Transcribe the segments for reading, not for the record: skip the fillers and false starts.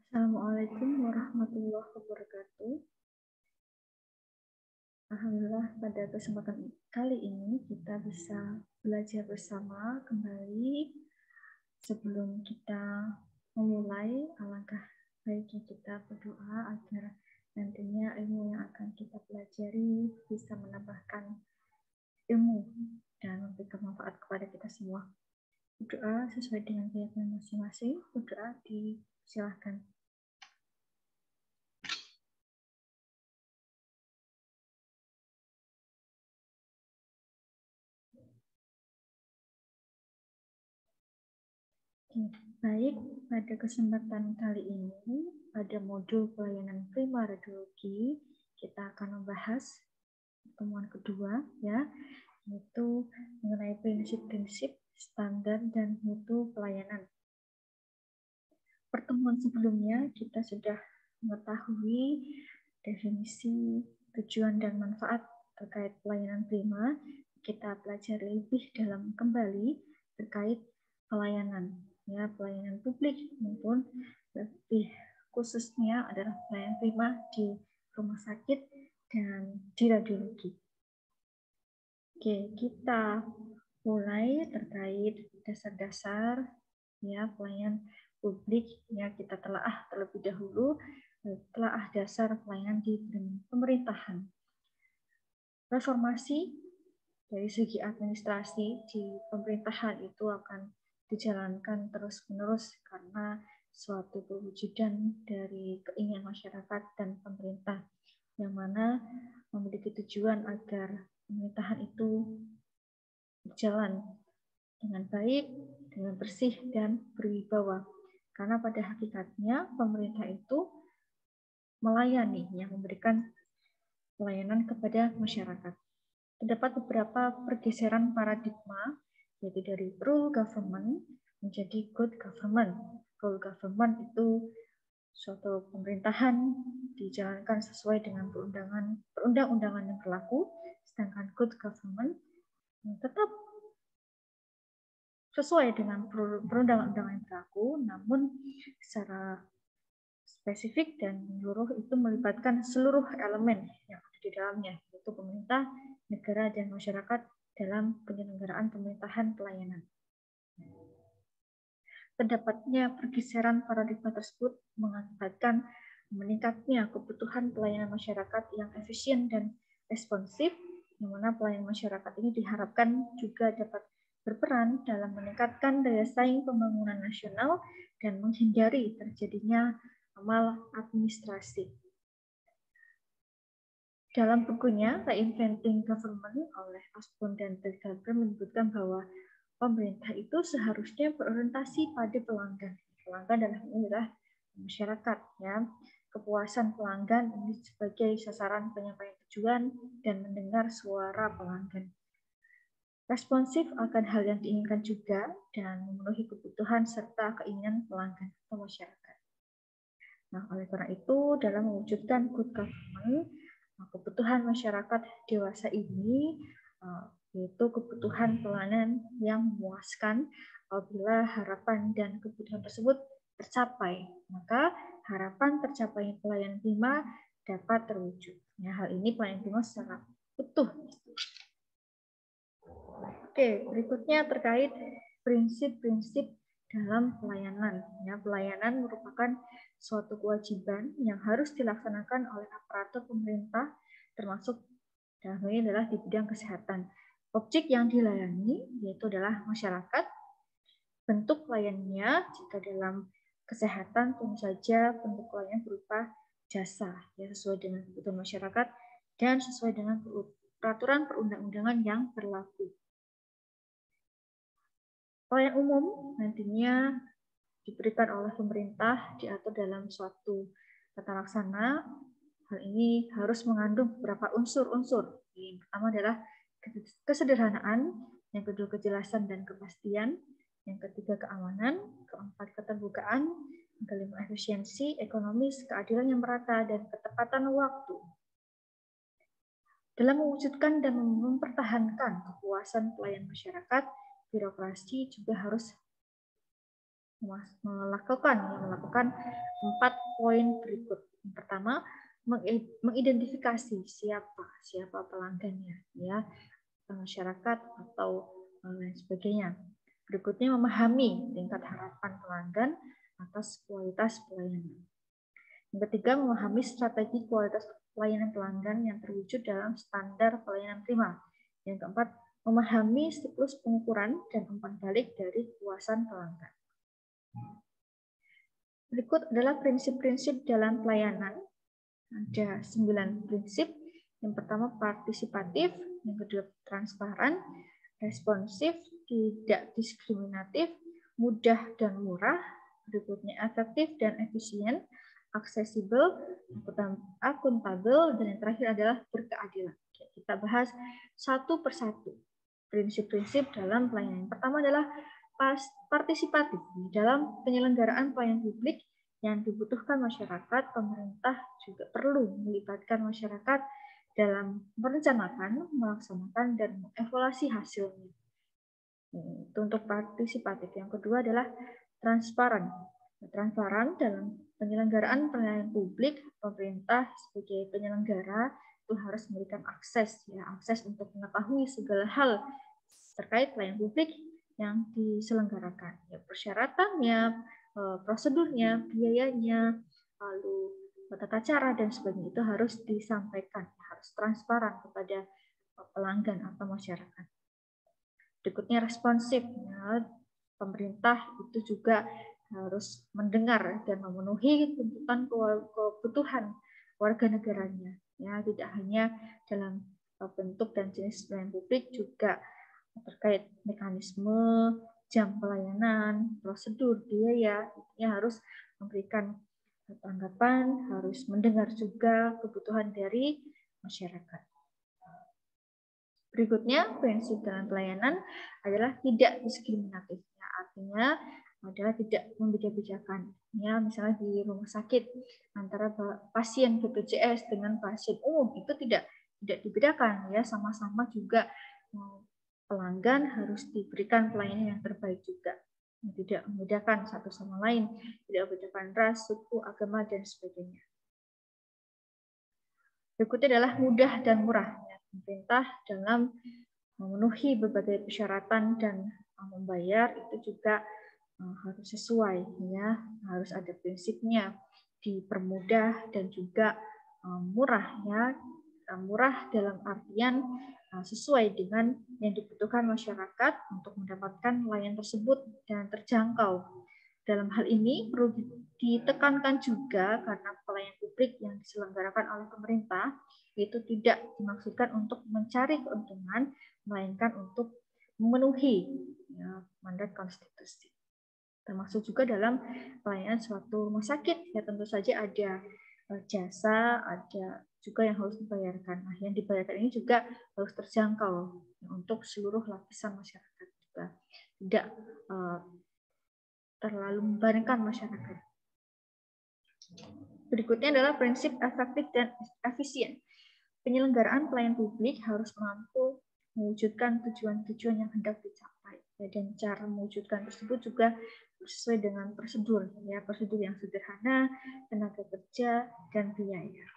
Assalamualaikum warahmatullahi wabarakatuh. Alhamdulillah pada kesempatan kali ini kita bisa belajar bersama kembali. Sebelum kita memulai, alangkah baiknya kita berdoa agar nantinya ilmu yang akan kita pelajari bisa menambahkan ilmu dan memberikan manfaat kepada kita semua. Berdoa sesuai dengan keyakinan masing-masing. Berdoa disilahkan. Baik, pada kesempatan kali ini, pada modul pelayanan prima radiologi, kita akan membahas pertemuan kedua, ya, yaitu mengenai prinsip-prinsip, standar, dan mutu pelayanan. Pertemuan sebelumnya, kita sudah mengetahui definisi, tujuan, dan manfaat terkait pelayanan prima. Kita pelajari lebih dalam kembali terkait pelayanan, ya, pelayanan publik maupun lebih khususnya adalah pelayanan prima di rumah sakit dan di radiologi. Oke, kita mulai terkait dasar-dasar, ya, pelayanan publik, ya, kita telaah terlebih dahulu telaah dasar pelayanan di pemerintahan. Reformasi dari segi administrasi di pemerintahan itu akan dijalankan terus-menerus karena suatu perwujudan dari keinginan masyarakat dan pemerintah yang mana memiliki tujuan agar pemerintahan itu berjalan dengan baik, dengan bersih, dan berwibawa. Karena pada hakikatnya pemerintah itu melayani, yang memberikan pelayanan kepada masyarakat. Terdapat beberapa pergeseran paradigma, yaitu dari rule government menjadi good government. Rule government itu suatu pemerintahan dijalankan sesuai dengan perundang-undangan yang berlaku, sedangkan good government tetap sesuai dengan perundang-undangan yang berlaku, namun secara spesifik dan menyeluruh itu melibatkan seluruh elemen yang ada di dalamnya, yaitu pemerintah, negara, dan masyarakat dalam penyelenggaraan pemerintahan pelayanan. Terdapatnya pergeseran paradigma tersebut mengakibatkan meningkatnya kebutuhan pelayanan masyarakat yang efisien dan responsif, di mana pelayanan masyarakat ini diharapkan juga dapat berperan dalam meningkatkan daya saing pembangunan nasional dan menghindari terjadinya amal administrasi. Dalam bukunya Reinventing Government oleh Osborne dan Telgaber menyebutkan bahwa pemerintah itu seharusnya berorientasi pada pelanggan. Pelanggan adalah masyarakat, ya. Kepuasan pelanggan ini sebagai sasaran penyampaian tujuan dan mendengar suara pelanggan. Responsif akan hal yang diinginkan juga dan memenuhi kebutuhan serta keinginan pelanggan atau masyarakat. Nah, oleh karena itu, dalam mewujudkan good government, kebutuhan masyarakat dewasa ini yaitu kebutuhan pelayanan yang memuaskan. Apabila harapan dan kebutuhan tersebut tercapai, maka harapan tercapai pelayanan prima dapat terwujud. Ya, hal ini pelayanan prima secara utuh. Oke, berikutnya terkait prinsip-prinsip dalam pelayanan. Ya, pelayanan merupakan suatu kewajiban yang harus dilaksanakan oleh aparatur pemerintah, termasuk dalam ini adalah di bidang kesehatan. Objek yang dilayani yaitu adalah masyarakat. Bentuk layannya jika dalam kesehatan tentu saja bentuk layanan berupa jasa, ya, sesuai dengan kebutuhan masyarakat dan sesuai dengan peraturan perundang-undangan yang berlaku. Pelayanan umum nantinya diberikan oleh pemerintah, diatur dalam suatu tata laksana. Hal ini harus mengandung beberapa unsur-unsur. Yang pertama adalah kesederhanaan, yang kedua kejelasan dan kepastian, yang ketiga keamanan, keempat keterbukaan, yang kelima efisiensi, ekonomis, keadilan yang merata, dan ketepatan waktu. Dalam mewujudkan dan mempertahankan kepuasan pelayan masyarakat, birokrasi juga harus melakukan 4 poin berikut. Yang pertama, mengidentifikasi siapa pelanggannya, ya, masyarakat atau lain sebagainya. Berikutnya, memahami tingkat harapan pelanggan atas kualitas pelayanan. Yang ketiga, memahami strategi kualitas pelayanan pelanggan yang terwujud dalam standar pelayanan prima. Yang keempat, memahami siklus pengukuran dan umpan balik dari kepuasan pelanggan. Berikut adalah prinsip-prinsip dalam pelayanan. Ada 9 prinsip. Yang pertama, partisipatif. Yang kedua, transparan, responsif, tidak diskriminatif, mudah dan murah. Berikutnya, efektif dan efisien, aksesibel, akuntabel, dan yang terakhir adalah berkeadilan. Kita bahas satu persatu prinsip-prinsip dalam pelayanan. Yang pertama adalah partisipatif. Dalam penyelenggaraan pelayanan publik yang dibutuhkan masyarakat, pemerintah juga perlu melibatkan masyarakat dalam merencanakan, melaksanakan, dan mengevaluasi hasilnya. Itu untuk partisipatif. Yang kedua adalah transparan. Transparan dalam penyelenggaraan pelayanan publik, pemerintah sebagai penyelenggara itu harus memberikan akses untuk mengetahui segala hal terkait pelayanan publik yang diselenggarakan, persyaratannya, prosedurnya, biayanya, lalu tata cara dan sebagainya itu harus disampaikan, harus transparan kepada pelanggan atau masyarakat. Berikutnya responsif, pemerintah itu juga harus mendengar dan memenuhi tuntutan kebutuhan warga negaranya, tidak hanya dalam bentuk dan jenis pelayanan publik, juga terkait mekanisme, jam pelayanan, prosedur, biaya, harus memberikan tanggapan, harus mendengar juga kebutuhan dari masyarakat. Berikutnya, prinsip dalam pelayanan adalah tidak diskriminatif. Artinya adalah tidak membeda-bedakan. Misalnya di rumah sakit antara pasien BPJS dengan pasien umum itu tidak dibedakan, sama-sama juga pelanggan harus diberikan pelayanan yang terbaik juga. Tidak membedakan satu sama lain, tidak membedakan ras, suku, agama, dan sebagainya. Berikutnya adalah mudah dan murah. Pemerintah dalam memenuhi berbagai persyaratan dan membayar itu juga harus sesuai, harus ada prinsipnya, dipermudah dan juga murah, murah dalam artian sesuai dengan yang dibutuhkan masyarakat untuk mendapatkan layanan tersebut dan terjangkau. Dalam hal ini perlu ditekankan juga karena pelayanan publik yang diselenggarakan oleh pemerintah itu tidak dimaksudkan untuk mencari keuntungan, melainkan untuk memenuhi mandat konstitusi. Termasuk juga dalam pelayanan suatu rumah sakit, tentu saja ada jasa, ada juga yang harus dibayarkan. Yang dibayarkan ini juga harus terjangkau untuk seluruh lapisan masyarakat juga, tidak terlalu membebankan masyarakat. Berikutnya adalah prinsip efektif dan efisien. Penyelenggaraan pelayanan publik harus mampu mewujudkan tujuan-tujuan yang hendak dicapai, dan cara mewujudkan tersebut juga sesuai dengan prosedur, prosedur yang sederhana, tenaga kerja, dan biaya.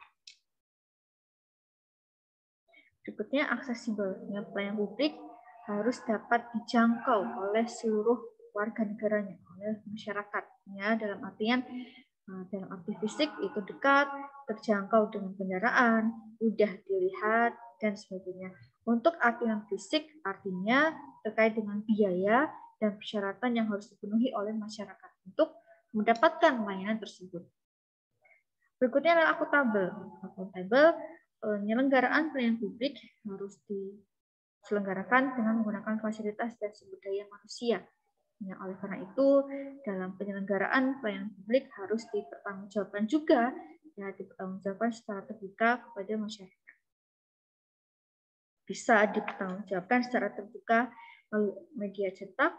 Berikutnya aksesibel. Pelayanan publik harus dapat dijangkau oleh seluruh warga negaranya, oleh masyarakat. Dalam arti fisik itu dekat, terjangkau dengan kendaraan, mudah dilihat, dan sebagainya. Untuk arti fisik artinya terkait dengan biaya dan persyaratan yang harus dipenuhi oleh masyarakat untuk mendapatkan layanan tersebut. Berikutnya adalah akuntabel. Penyelenggaraan pelayanan publik harus diselenggarakan dengan menggunakan fasilitas dan sumber daya manusia. Oleh karena itu, dalam penyelenggaraan pelayanan publik harus dipertanggungjawabkan juga, dipertanggungjawabkan secara terbuka kepada masyarakat. Bisa dipertanggungjawabkan secara terbuka melalui media cetak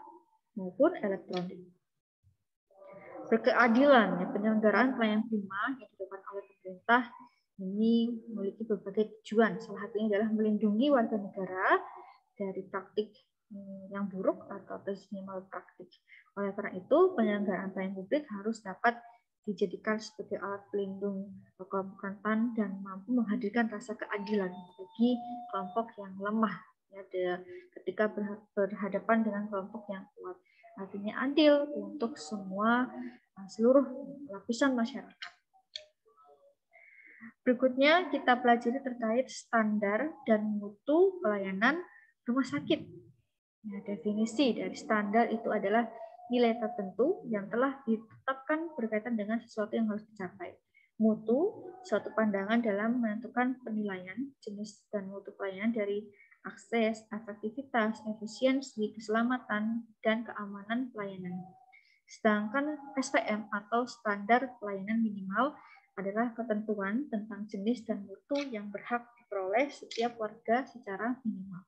maupun elektronik. Berkeadilan, penyelenggaraan pelayanan prima yang dilakukan oleh pemerintah ini memiliki berbagai tujuan. Salah satunya adalah melindungi warga negara dari praktik yang buruk atau minimal praktik. Oleh karena itu, penyelenggaraan pelayanan publik harus dapat dijadikan sebagai alat pelindung kelompok rentan dan mampu menghadirkan rasa keadilan bagi kelompok yang lemah ketika berhadapan dengan kelompok yang kuat. Artinya adil untuk seluruh lapisan masyarakat. Berikutnya kita pelajari terkait standar dan mutu pelayanan rumah sakit. Nah, definisi dari standar itu adalah nilai tertentu yang telah ditetapkan berkaitan dengan sesuatu yang harus dicapai. Mutu, suatu pandangan dalam menentukan penilaian jenis dan mutu pelayanan dari akses, efektivitas, efisiensi, keselamatan, dan keamanan pelayanan. Sedangkan SPM atau standar pelayanan minimal adalah ketentuan tentang jenis dan mutu yang berhak diperoleh setiap warga secara minimal.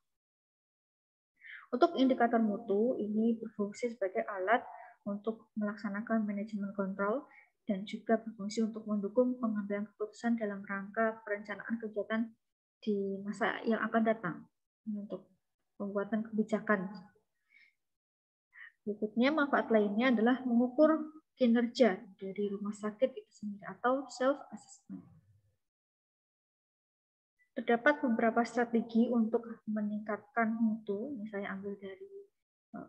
Untuk indikator mutu, ini berfungsi sebagai alat untuk melaksanakan manajemen kontrol dan juga berfungsi untuk mendukung pengambilan keputusan dalam rangka perencanaan kegiatan di masa yang akan datang untuk pembuatan kebijakan. Berikutnya, manfaat lainnya adalah mengukur kinerja dari rumah sakit itu sendiri atau self-assessment. Terdapat beberapa strategi untuk meningkatkan mutu, misalnya ambil dari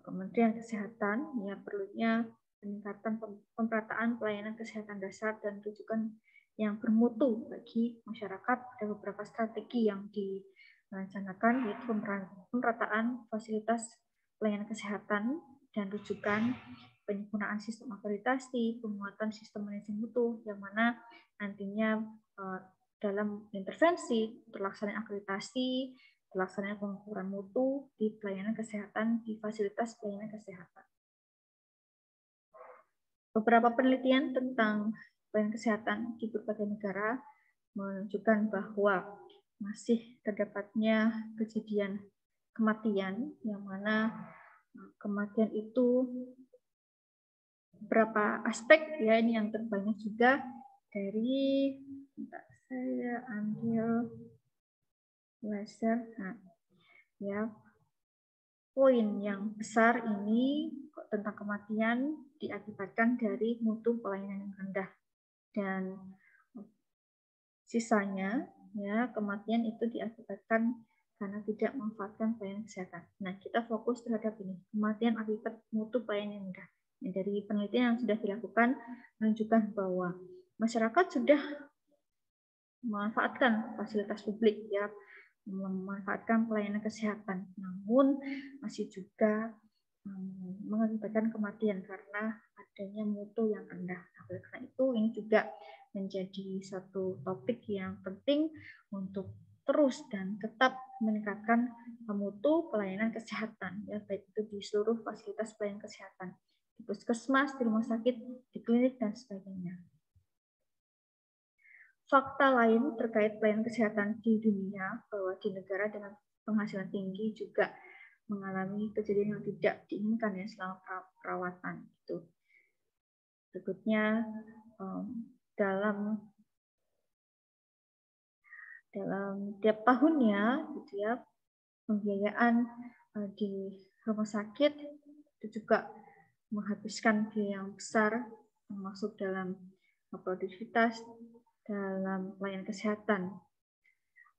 Kementerian Kesehatan, ya perlunya peningkatan pemerataan pelayanan kesehatan dasar dan rujukan yang bermutu bagi masyarakat. Ada beberapa strategi yang direncanakan, yaitu pemerataan fasilitas pelayanan kesehatan dan rujukan, penyempurnaan sistem akreditasi, penguatan sistem manajemen mutu, yang mana nantinya dalam intervensi, terlaksananya akreditasi, terlaksananya pengukuran mutu di pelayanan kesehatan di fasilitas pelayanan kesehatan. Beberapa penelitian tentang pelayanan kesehatan di berbagai negara menunjukkan bahwa masih terdapatnya kejadian kematian, yang mana kematian itu beberapa aspek, ya ini yang terbanyak juga dari, saya ambil laser, ya poin yang besar ini tentang kematian diakibatkan dari mutu pelayanan yang rendah, dan sisanya ya kematian itu diakibatkan karena tidak memanfaatkan pelayanan kesehatan. Nah, kita fokus terhadap ini, kematian akibat mutu pelayanan yang rendah. Nah, dari penelitian yang sudah dilakukan menunjukkan bahwa masyarakat sudah memanfaatkan fasilitas publik, ya, memanfaatkan pelayanan kesehatan, namun masih juga mengakibatkan kematian karena adanya mutu yang rendah. Oleh karena itu, ini juga menjadi satu topik yang penting untuk terus dan tetap meningkatkan mutu pelayanan kesehatan, ya, baik itu di seluruh fasilitas pelayanan kesehatan, di puskesmas, di rumah sakit, di klinik, dan sebagainya. Fakta lain terkait pelayanan kesehatan di dunia, bahwa di negara dengan penghasilan tinggi juga mengalami kejadian yang tidak diinginkan ya selama perawatan. Itu. Berikutnya, dalam tiap tahunnya, gitu ya, pembiayaan di rumah sakit itu juga menghabiskan biaya yang besar, termasuk dalam produktivitas dalam pelayanan kesehatan.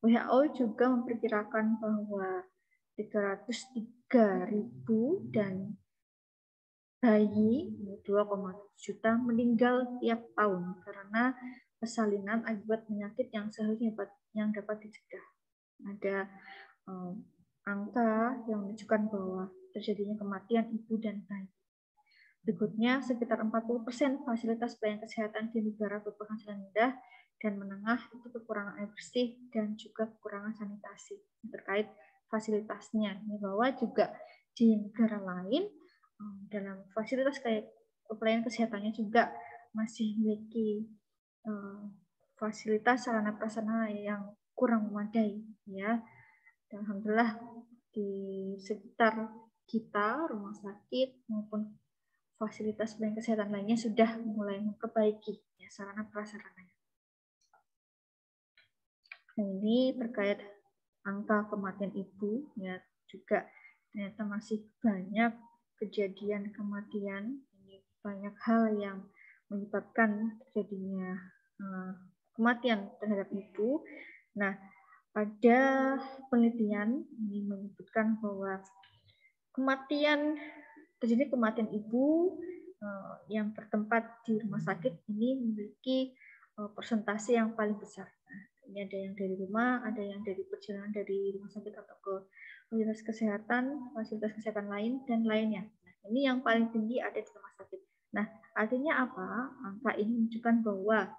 WHO juga memperkirakan bahwa 303.000 dan bayi 2,7 juta meninggal tiap tahun karena persalinan akibat penyakit yang seharusnya dapat dicegah. Ada angka yang menunjukkan bahwa terjadinya kematian ibu dan bayi. Berikutnya, sekitar 40% fasilitas pelayanan kesehatan di negara berpenghasilan rendah dan menengah itu kekurangan air bersih dan juga kekurangan sanitasi terkait fasilitasnya. Bahwa juga di negara lain dalam fasilitas kayak pelayanan kesehatannya juga masih memiliki fasilitas sarana prasarana yang kurang memadai, ya. Dan alhamdulillah di sekitar kita rumah sakit maupun fasilitas pelayanan kesehatan lainnya sudah mulai memperbaiki ya, sarana prasarananya. Nah, ini terkait angka kematian ibu, ya juga ternyata masih banyak kejadian kematian, ini banyak hal yang menyebabkan terjadinya kematian terhadap ibu. Nah, ada penelitian ini menyebutkan bahwa terjadi kematian ibu yang bertempat di rumah sakit ini memiliki persentase yang paling besar. Nah, ini ada yang dari rumah, ada yang dari perjalanan dari rumah sakit atau ke fasilitas kesehatan lain dan lainnya. Nah, ini yang paling tinggi ada di rumah sakit. Nah, artinya apa? Angka ini menunjukkan bahwa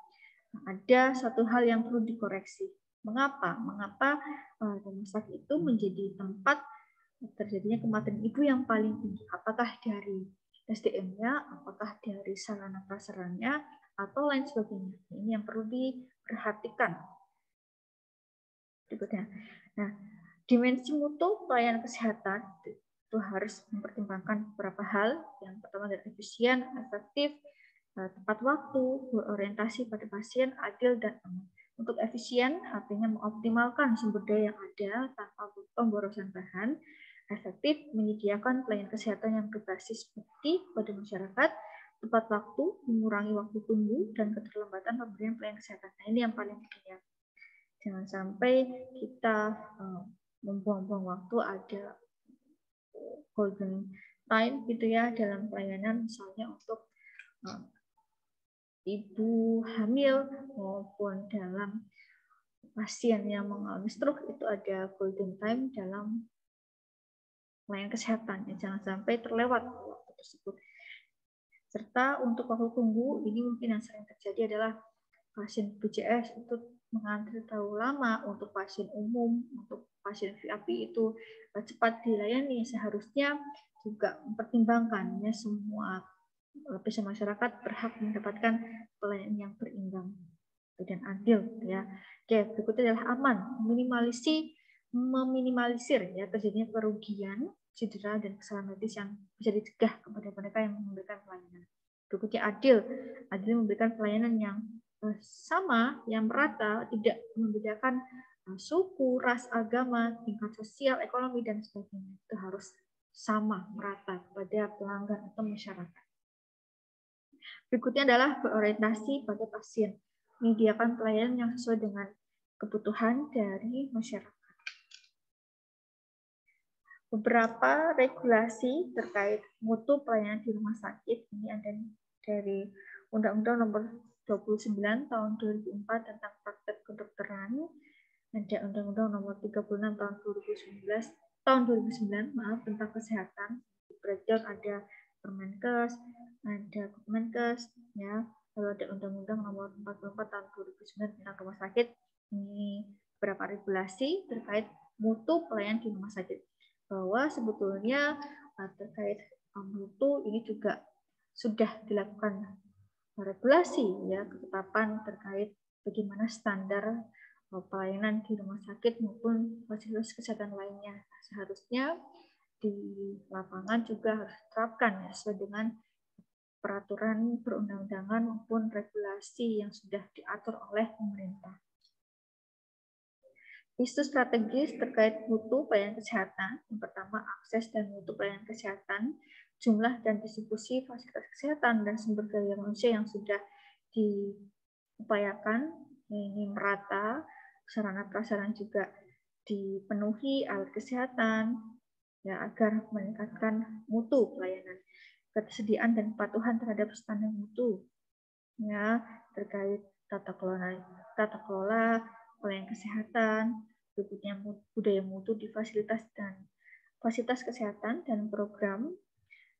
ada satu hal yang perlu dikoreksi. Mengapa? Mengapa rumah sakit itu menjadi tempat terjadinya kematian ibu yang paling tinggi? Apakah dari SDM-nya, apakah dari sarana prasarannya, atau lain sebagainya? Ini yang perlu diperhatikan. Berikutnya. Nah, dimensi mutu pelayanan kesehatan itu harus mempertimbangkan beberapa hal. Yang pertama adalah efisien, efektif, tepat waktu, berorientasi pada pasien, adil, dan aman. Untuk efisien, artinya mengoptimalkan sumber daya yang ada tanpa pemborosan bahan. Efektif, menyediakan pelayanan kesehatan yang berbasis bukti pada masyarakat. Tepat waktu, mengurangi waktu tunggu, dan keterlambatan pemberian pelayanan kesehatan. Nah, ini yang paling penting ya. Jangan sampai kita membuang-buang waktu, ada golden time gitu ya dalam pelayanan, misalnya untuk ibu hamil maupun dalam pasien yang mengalami stroke, itu ada golden time dalam pelayanan kesehatan. Ya, jangan sampai terlewat waktu tersebut. Serta untuk waktu tunggu, ini mungkin yang sering terjadi adalah pasien BPJS itu mengantri terlalu lama. Untuk pasien umum, untuk pasien VIP itu cepat dilayani. Seharusnya juga mempertimbangkan ya, semua lapisan masyarakat berhak mendapatkan pelayanan yang berimbang dan adil ya. Oke, berikutnya adalah aman, meminimalisir ya terjadinya kerugian, cedera, dan kesalahan medis yang bisa dicegah kepada mereka yang memberikan pelayanan. Berikutnya adil memberikan pelayanan yang sama, yang merata, tidak membedakan suku, ras, agama, tingkat sosial, ekonomi, dan sebagainya. Itu harus sama, merata kepada pelanggan atau masyarakat. Berikutnya adalah berorientasi pada pasien, menyediakan pelayanan yang sesuai dengan kebutuhan dari masyarakat. Beberapa regulasi terkait mutu pelayanan di rumah sakit ini ada dari Undang-Undang Nomor 29 Tahun 2004 tentang praktek kedokteran, ada Undang-Undang Nomor 36 Tahun 2009 tentang kesehatan. Breakdown ada Permenkes, ada Kemenkes, ya. Lalu ada Undang-Undang Nomor 44 Tahun 2009 tentang rumah sakit. Ini beberapa regulasi terkait mutu pelayanan di rumah sakit. Bahwa sebetulnya terkait mutu ini juga sudah dilakukan regulasi ya, ketetapan terkait bagaimana standar pelayanan di rumah sakit maupun fasilitas kesehatan lainnya. Seharusnya di lapangan juga harus diterapkan ya, sesuai dengan peraturan perundang-undangan maupun regulasi yang sudah diatur oleh pemerintah. Isu strategis terkait mutu pelayanan kesehatan. Yang pertama, akses dan mutu pelayanan kesehatan, jumlah dan distribusi fasilitas kesehatan dan sumber daya manusia yang sudah diupayakan, ini merata, sarana prasarana juga dipenuhi, alat kesehatan, ya, agar meningkatkan mutu pelayanan, ketersediaan dan kepatuhan terhadap standar mutu, ya, terkait tata kelola pelayanan kesehatan, berikutnya budaya mutu di fasilitas kesehatan dan program,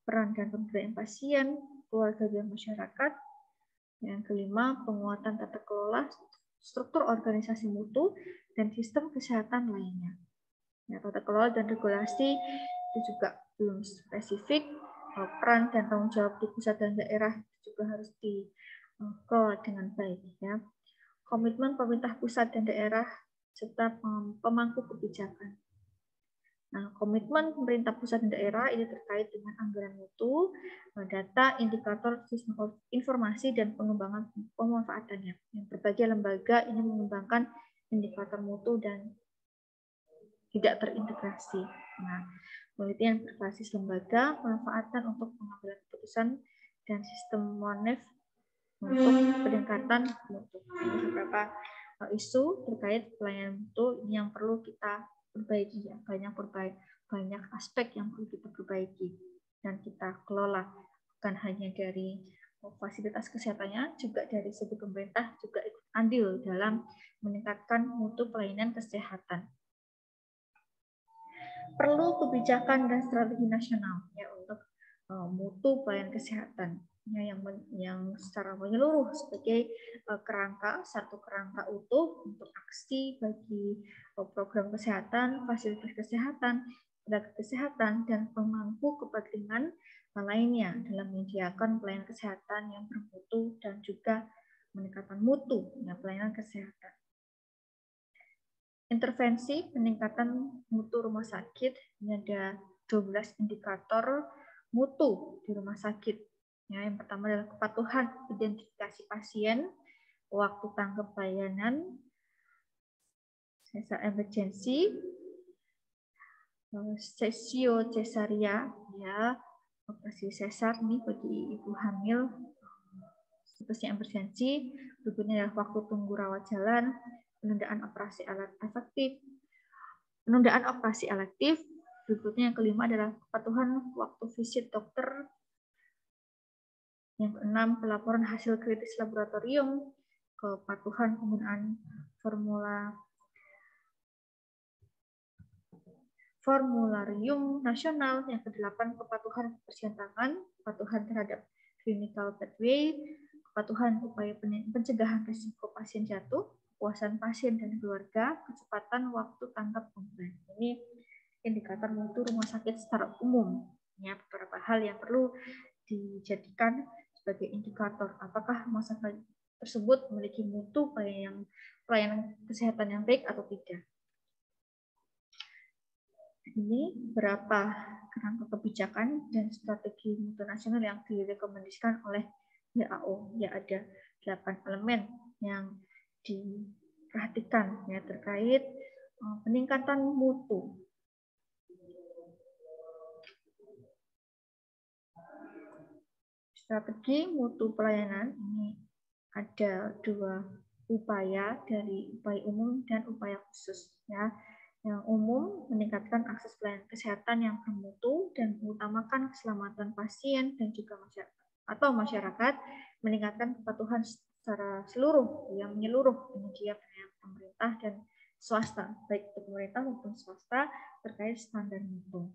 peran dan pemberdayaan pasien, keluarga dan masyarakat. Yang kelima, penguatan tata kelola, struktur organisasi mutu, dan sistem kesehatan lainnya. Ya, tata kelola dan regulasi itu juga belum spesifik. Peran dan tanggung jawab di pusat dan daerah juga harus dikelola dengan baik. Ya. Komitmen pemerintah pusat dan daerah serta pemangku kebijakan. Nah, komitmen pemerintah pusat dan daerah ini terkait dengan anggaran mutu, data, indikator, sistem informasi, dan pengembangan pemanfaatannya. Yang berbagai lembaga ini mengembangkan indikator mutu dan tidak terintegrasi. Nah, penelitian berbasis lembaga, pemanfaatan untuk pengambilan keputusan, dan sistem MONEF untuk peningkatan mutu. Ini beberapa isu terkait pelayanan mutu yang perlu kita perbaiki, ya. Banyak aspek yang perlu kita perbaiki dan kita kelola, bukan hanya dari fasilitas kesehatannya, juga dari segi pemerintah juga ikut andil dalam meningkatkan mutu pelayanan kesehatan. Perlu kebijakan dan strategi nasional ya untuk mutu pelayanan kesehatan ya, yang secara menyeluruh sebagai satu kerangka utuh untuk aksi bagi program kesehatan, fasilitas kesehatan, tenaga kesehatan, dan pemangku kepentingan lainnya dalam menyediakan pelayanan kesehatan yang bermutu dan juga meningkatkan mutu ya, pelayanan kesehatan. Intervensi peningkatan mutu rumah sakit, ini ada 12 indikator mutu di rumah sakit. Ya, yang pertama adalah kepatuhan identifikasi pasien, waktu tanggap pelayanan, sesar emergency, sesio cesaria, ya, operasi sesar nih bagi ibu hamil, seperti emergency. Berikutnya adalah waktu tunggu rawat jalan, penundaan operasi elektif. Berikutnya yang kelima adalah kepatuhan waktu visit dokter. Yang keenam, pelaporan hasil kritis laboratorium, kepatuhan penggunaan formularium nasional. Yang kedelapan, kepatuhan kebersihan tangan, kepatuhan terhadap clinical pathway, kepatuhan upaya pencegahan risiko pasien jatuh, kepuasan pasien dan keluarga, kecepatan waktu tanggap obat. Ini indikator mutu rumah sakit secara umum. Ya, beberapa hal yang perlu dijadikan sebagai indikator apakah rumah sakit tersebut memiliki mutu pelayanan kesehatan yang baik atau tidak. Ini beberapa kerangka kebijakan dan strategi mutu nasional yang direkomendasikan oleh WHO. Ya, ada 8 elemen yang diperhatikan ya terkait peningkatan mutu. Strategi mutu pelayanan ini ada 2 upaya, dari upaya umum dan upaya khusus. Ya. Yang umum meningkatkan akses pelayanan kesehatan yang bermutu dan mengutamakan keselamatan pasien dan juga masyarakat, meningkatkan kepatuhan secara menyeluruh penyedia pelayanan pemerintah dan swasta, baik itu pemerintah maupun swasta terkait standar mutu.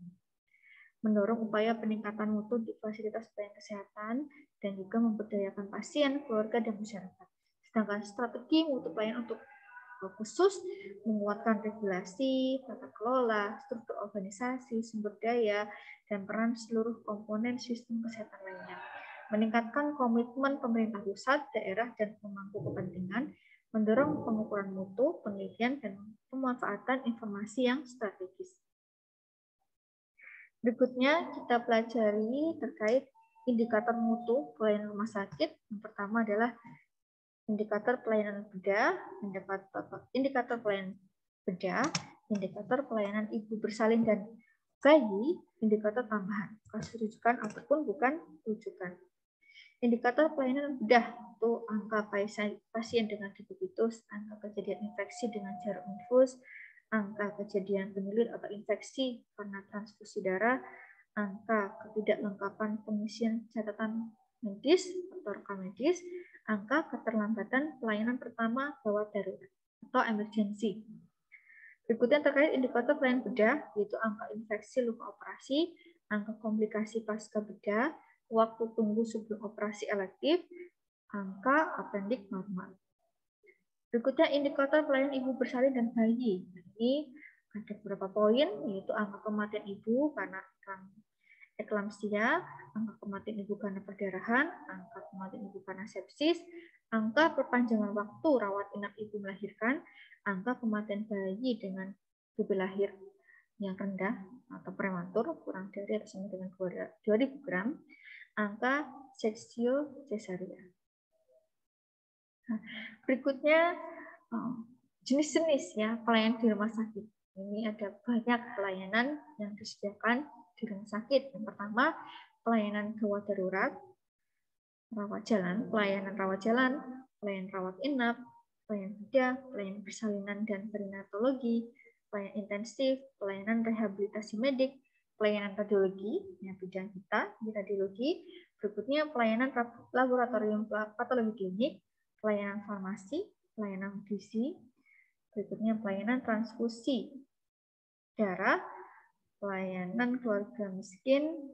Mendorong upaya peningkatan mutu di fasilitas pelayanan kesehatan dan juga memberdayakan pasien, keluarga, dan masyarakat. Sedangkan strategi mutu pelayanan untuk khusus menguatkan regulasi, tata kelola, struktur organisasi, sumber daya, dan peran seluruh komponen sistem kesehatan lainnya. Meningkatkan komitmen pemerintah pusat, daerah, dan pemangku kepentingan, mendorong pengukuran mutu, penelitian, dan pemanfaatan informasi yang strategis. Berikutnya kita pelajari terkait indikator mutu pelayanan rumah sakit. Yang pertama adalah indikator pelayanan bedah, indikator pelayanan bedah, indikator pelayanan ibu bersalin dan bayi, indikator tambahan, kasus rujukan ataupun bukan rujukan. Indikator pelayanan bedah itu angka pasien dengan diabetes, angka kejadian infeksi dengan jarum infus, angka kejadian penyulit atau infeksi karena transfusi darah, angka ketidaklengkapan pengisian catatan medis atau rekam medis, angka keterlambatan pelayanan pertama gawat darurat atau emergency. Berikutnya terkait indikator pelayanan bedah, yaitu angka infeksi luka operasi, angka komplikasi pasca bedah, waktu tunggu sebelum operasi elektif, angka apendik normal. Berikutnya indikator pelayanan ibu bersalin dan bayi. Ini ada beberapa poin, yaitu angka kematian ibu karena eklamsia, angka kematian ibu karena perdarahan, angka kematian ibu karena sepsis, angka perpanjangan waktu rawat inap ibu melahirkan, angka kematian bayi dengan baby lahir yang rendah atau prematur kurang dari atau sama dengan 2000 gram, angka sesio cesaria. Nah, berikutnya jenis-jenis ya pelayanan di rumah sakit. Ini ada banyak pelayanan yang disediakan di rumah sakit. Yang pertama, pelayanan gawat darurat, pelayanan rawat jalan, pelayanan rawat inap, pelayanan bedah, pelayanan persalinan dan perinatologi, pelayanan intensif, pelayanan rehabilitasi medik, pelayanan radiologi, yang bidang kita di radiologi. Berikutnya pelayanan laboratorium patologi klinik, pelayanan farmasi, pelayanan gizi, berikutnya pelayanan transfusi darah, pelayanan keluarga miskin,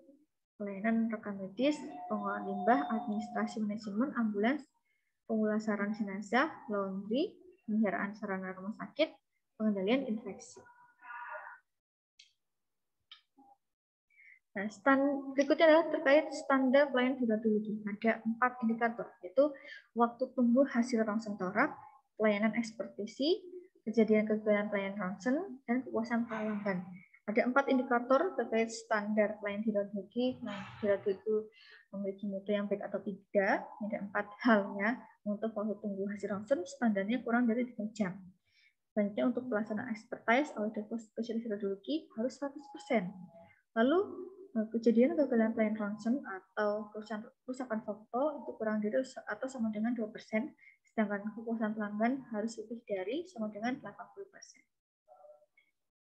pelayanan rekan medis, pengolahan limbah, administrasi manajemen, ambulans, pemulasaran jenazah, laundry, pemeliharaan sarana rumah sakit, pengendalian infeksi. Nah, berikutnya adalah terkait standar pelayanan radiologi. Ada 4 indikator, yaitu waktu tunggu hasil ronsen torak, pelayanan ekspertisi, kejadian kegagalan pelayanan ronsen, dan kepuasan pelanggan. Ada 4 indikator terkait standar pelayanan radiologi. Nah, radiologi itu memiliki mutu yang baik atau tidak. Ada 4 hal ya. Untuk waktu tunggu hasil ronsen, standarnya kurang dari 3 jam. Selanjutnya untuk pelaksanaan expertise oleh dokter spesialis radiologi harus 100%. Lalu kejadian kegagalan pelayanan ronsen atau kerusakan foto itu kurang dari atau sama dengan 2%, sedangkan kepuasan pelanggan harus lebih dari sama dengan 80%.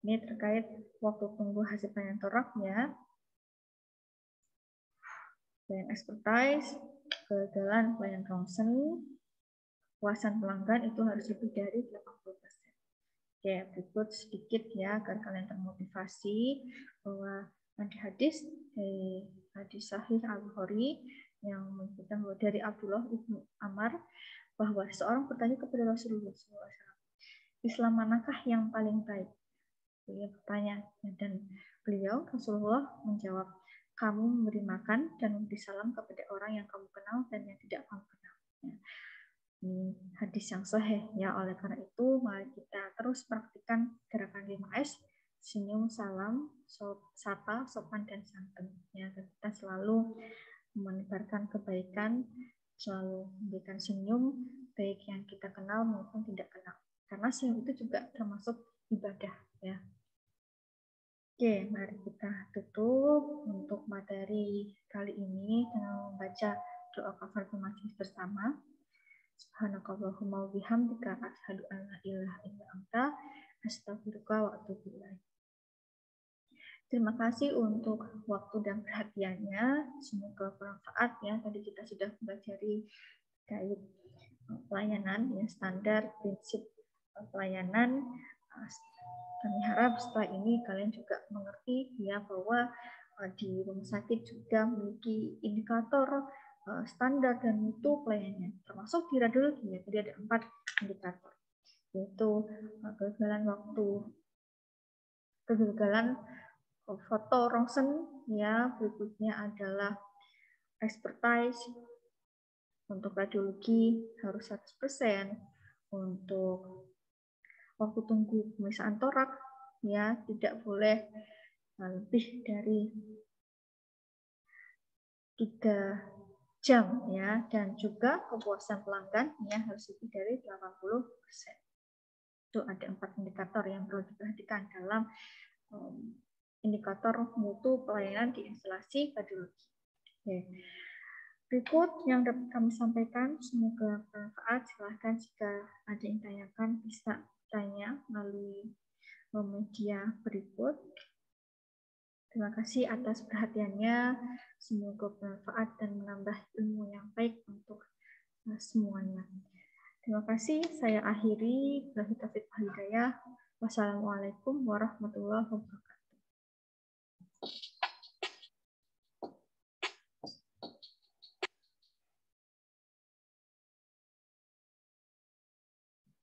Ini terkait waktu tunggu hasil pelayanan torak ya. Pelayanan expertise, kegagalan pelayanan ronsen, kepuasan pelanggan itu harus lebih dari 80%. Oke, berikut sedikit ya agar kalian termotivasi bahwa ada hadis Sahih Al-Bukhari yang menyebutkan bahwa dari Abdullah ibnu Amr bahwa seorang bertanya kepada Rasulullah SAW, Islam manakah yang paling baik? Beliau bertanya dan beliau Rasulullah menjawab, kamu memberi makan dan memberi salam kepada orang yang kamu kenal dan yang tidak kamu kenal. Ini hadis yang sahih ya. Oleh karena itu mari kita terus praktikkan gerakan 5S, senyum, salam, sapa, sopan, dan santun ya. Kita selalu menebarkan kebaikan, selalu memberikan senyum baik yang kita kenal maupun tidak kenal, karena senyum itu juga termasuk ibadah ya. Oke, mari kita tutup untuk materi kali ini dengan membaca doa kafaratul majlis bersama. Subhanakallahumma wa bihamdika asyhadu an la ilaha illa anta astaghfiruka wa atubu ilaik. Terima kasih untuk waktu dan perhatiannya. Semoga bermanfaat ya. Tadi kita sudah mempelajari terkait pelayanan yang standar, prinsip pelayanan. Kami harap setelah ini kalian juga mengerti ya bahwa di rumah sakit juga memiliki indikator standar dan mutu pelayanannya, termasuk di radiologi ya. Jadi ada 4 indikator, yaitu kegagalan foto ronsen ya, berikutnya adalah expertise. Untuk radiologi harus 100%, untuk waktu tunggu pemeriksaan torak ya tidak boleh lebih dari 3 jam ya, dan juga kepuasan pelanggan ya harus lebih dari 80%. Itu ada 4 indikator yang perlu diperhatikan dalam indikator mutu pelayanan di instalasi radiologi. Oke. Berikut yang dapat kami sampaikan, semoga bermanfaat. Silahkan jika ada yang tanyakan bisa tanya melalui media berikut. Terima kasih atas perhatiannya. Semoga bermanfaat dan menambah ilmu yang baik untuk semuanya. Terima kasih. Saya akhiri. Wassalamualaikum warahmatullahi wabarakatuh.